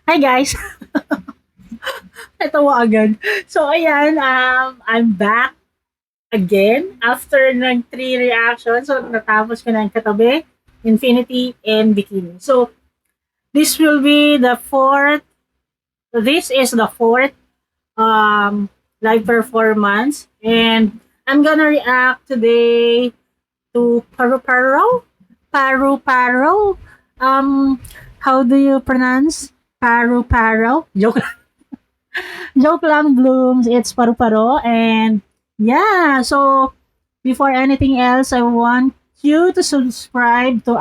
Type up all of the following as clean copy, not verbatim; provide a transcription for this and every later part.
Hi guys! Natawa agad. So ayan, I'm back again after ng 3 reactions. So natapos ko na ang katabi, Infinity, and Bikini. So this will be the fourth, this is the fourth live performance. And I'm gonna react today to Paru Paro. Paru Paro. Um, how do you pronounce Paru Paro? Joke Joke lang, Blooms. It's paru-paro. And yeah, so before anything else, I want you to subscribe to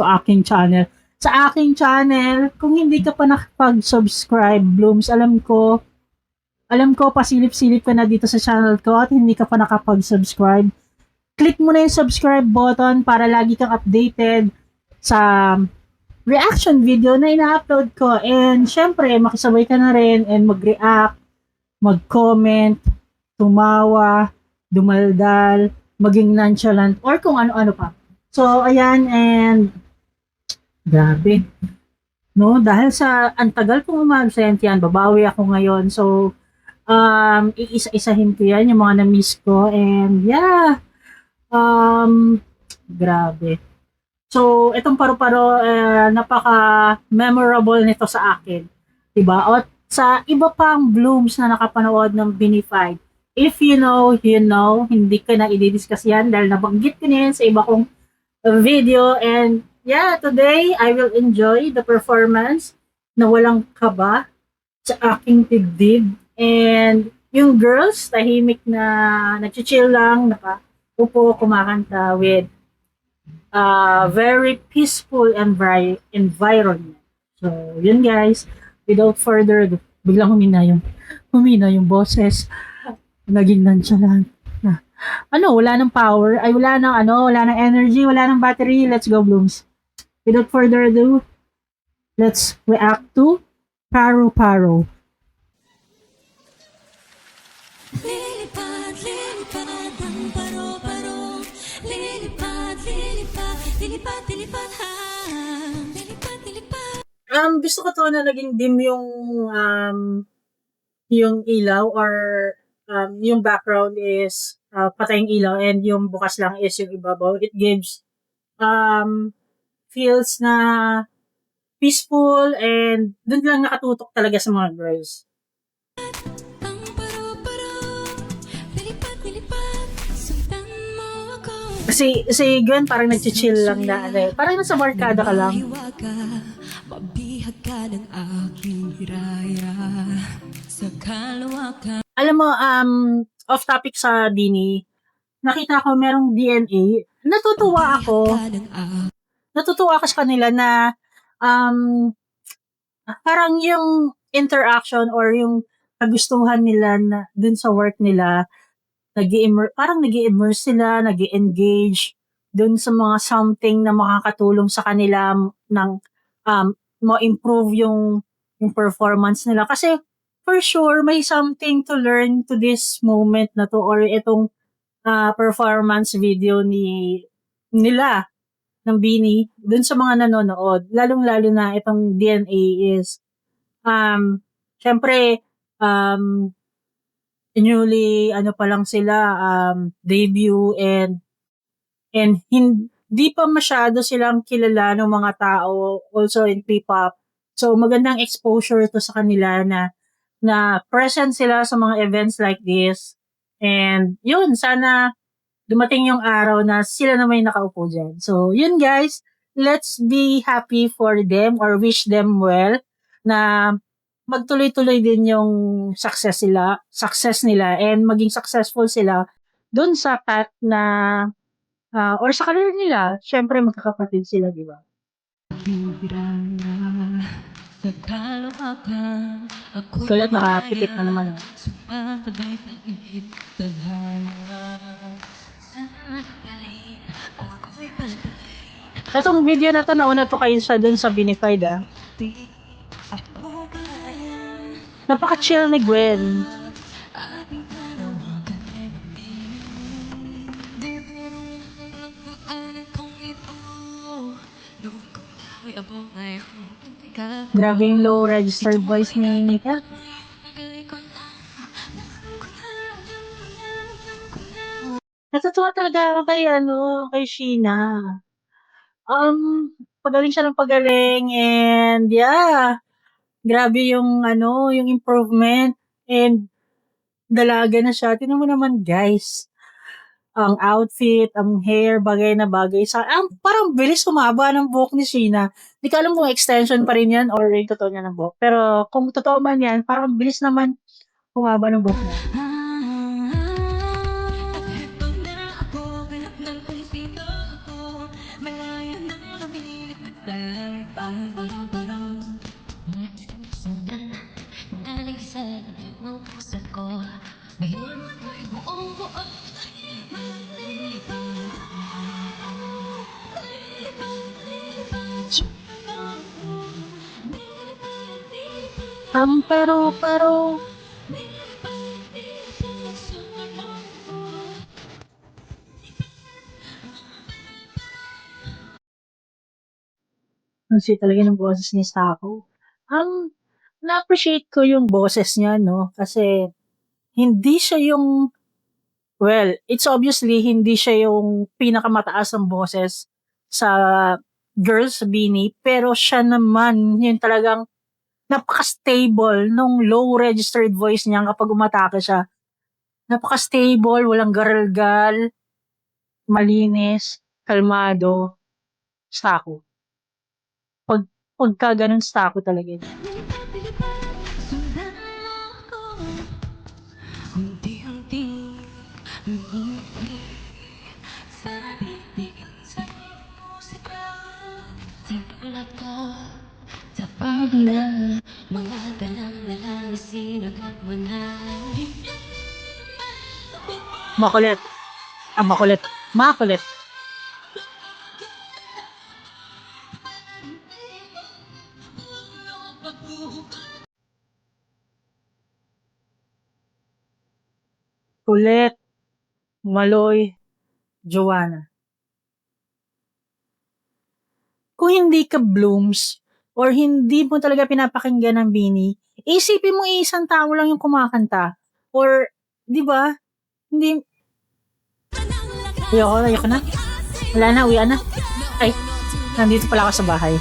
aking channel. Sa aking channel, kung hindi ka pa nakapag-subscribe, Blooms, alam ko, pasilip-silip ka na dito sa channel ko at hindi ka pa nakapag-subscribe. Click mo na yung subscribe button para lagi kang updated sa reaction video na ina-upload ko. And syempre, makisabay ka na rin and mag-react, mag-comment, tumawa, dumaldal, maging nonchalant, or kung ano-ano pa. So, ayan, and grabe. No, dahil sa antagal kong umabsent yan, babawi ako ngayon. So, iisa-isahin ko yan, yung mga na-miss ko. And yeah, grabe. So, itong paru-paro, napaka-memorable nito sa akin. Diba? At sa iba pang Blooms na nakapanood ng Binified, if you know, you know, hindi ko na i-discuss yan dahil nabanggit ko na yan sa iba kong video. And yeah, today, I will enjoy the performance na walang kaba sa aking dibdib. And yung girls, tahimik na nag-chill lang, nakaupo, kumakanta with very peaceful environment. So, yun guys. Without further ado, biglang humina yung boses. Naging nonchalant. Wala nang power. Ay, wala nang energy, wala nang battery. Let's go, Blooms. Without further ado, let's react to Paru Paro. Lilipad, lilipad ang paro-paro. Lilipad, lilipad, lilipad, lilipad ha. Lilipad, lilipad. Gusto ko to na naging dim yung ilaw, or yung background is patayong ilaw and yung bukas lang is yung ibabaw. It gives feels na peaceful and dun lang nakatutok talaga sa mga girls. Ang paro-paro. Lilipad, lilipad, sundan mo ako. Si Gwen parang nag-chill lang na parang nasa barkada ka lang. Mahiwaga, mabihag ka ng aking hiraya. Sa kalawakan. Alam mo, off topic sa Bini, nakita ko merong DNA. Natutuwa ako sa kanila na parang yung interaction or yung kagustuhan nila na dun sa work nila, parang nag-i-immerse sila, nag-i-engage dun sa mga something na makakatulong sa kanila ng ma-improve yung performance nila. Kasi for sure, may something to learn to this moment na to, or itong performance video nila ng Bini dun sa mga nanonood. Lalong-lalo na itong DNA is syempre newly pa lang sila debut, and hindi pa masyado silang kilala ng mga tao also in P-pop. So magandang exposure to sa kanila na present sila sa mga events like this. And yun, sana dumating yung araw na sila na may nakaupo dyan. So yun guys, let's be happy for them or wish them well na magtuloy-tuloy din yung success nila and maging successful sila doon sa path na or sa career nila. Syempre magkakapatid sila, di ba? Sa kalawakan, ako Kalat nakapitik na naman. sumatabay pag-ibig, tadhana. Ako'y palagay, Itong video na to, nauna to kayo sa dun sa Binified ako kaya. Napaka-chill ni Gwen. Aking panawagan ay mabibig. Di pero kung ito, loob ko ay abong ngayon. Grabe yung low registered voice ni Nika. Natutuwa talaga ako kay Sheena. Pagaling siya ng pagaling and yeah, grabe yung yung improvement and dalaga na siya. Tingnan mo naman guys, ang outfit, ang hair, bagay na bagay sa parang bilis humaba ng buhok ni Sheena. Di ko alam kung extension pa rin yan or yung totoo niya ng buhok. Pero kung totoo man yan, parang bilis naman humaba ng buhok niya. Pero, ang sweet talaga ng boses ni Sako. Ang na-appreciate ko yung boses niya, no? Kasi hindi siya yung, well, it's obviously hindi siya yung pinakamataas ng boses sa girls Bini, pero siya naman yung talagang napaka-stable nung low registered voice niya kapag umatake siya. Napaka-stable, walang garalgal, malinis, kalmado, Sako. Pagka ganun Sako talaga yun. Mga dalang-dalang sinagot mo na. Makulit. Makulit. Makulit. Kulit. Maloy. Joanna. Kung hindi ka blooms or hindi mo talaga pinapakinggan ng Bini, isipin mo isang tao lang yung kumakanta. Or, di ba? Hindi. Ayoko na. Wala na, uwian na. Ay, nandito pala ako sa bahay.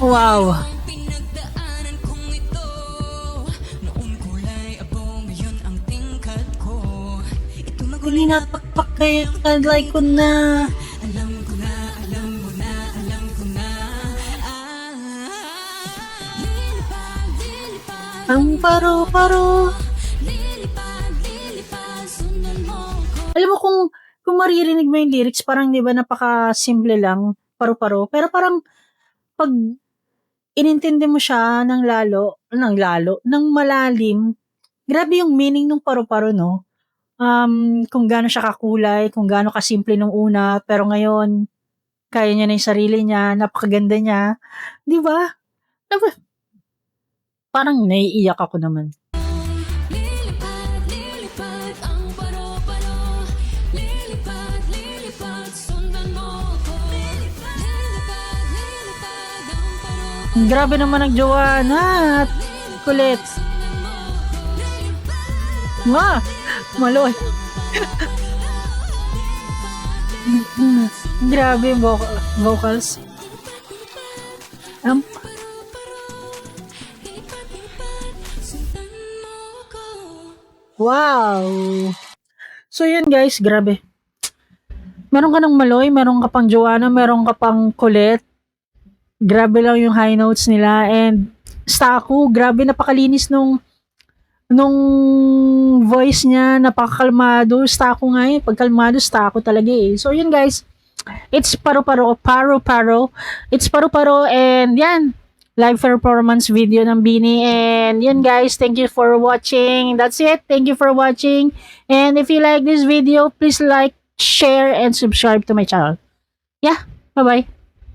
Wow. Huli na pakpak kaya kalay ko na. Ang paro-paro. Alam mo kung maririnig mo yung lyrics, parang di ba napaka-simple lang, paro-paro. Pero parang pag inintindi mo siya ng malalim, grabe yung meaning ng paro-paro, no? Kung gaano siya kakulay, kung gaano kasimple nung una, pero ngayon, kaya niya na yung sarili niya, napakaganda niya. Di ba? Parang naiiyak ako naman. Grabe naman ang Joanna at kulit. Maloy. Grabe yung vocals. Wow. So yun guys, grabe. Meron ka ng Maloy, meron ka pang Joanna, meron ka pang kulit. Grabe lang yung high notes nila and Sako, grabe napakalinis nung voice niya, napakakalmado. Sako nga eh, pagkalmado Sako talaga eh. So yun guys, it's paro-paro. It's paro-paro and yan, live performance video ng Bini. And yun guys, thank you for watching. That's it, thank you for watching. And if you like this video, please like, share, and subscribe to my channel. Yeah, bye-bye.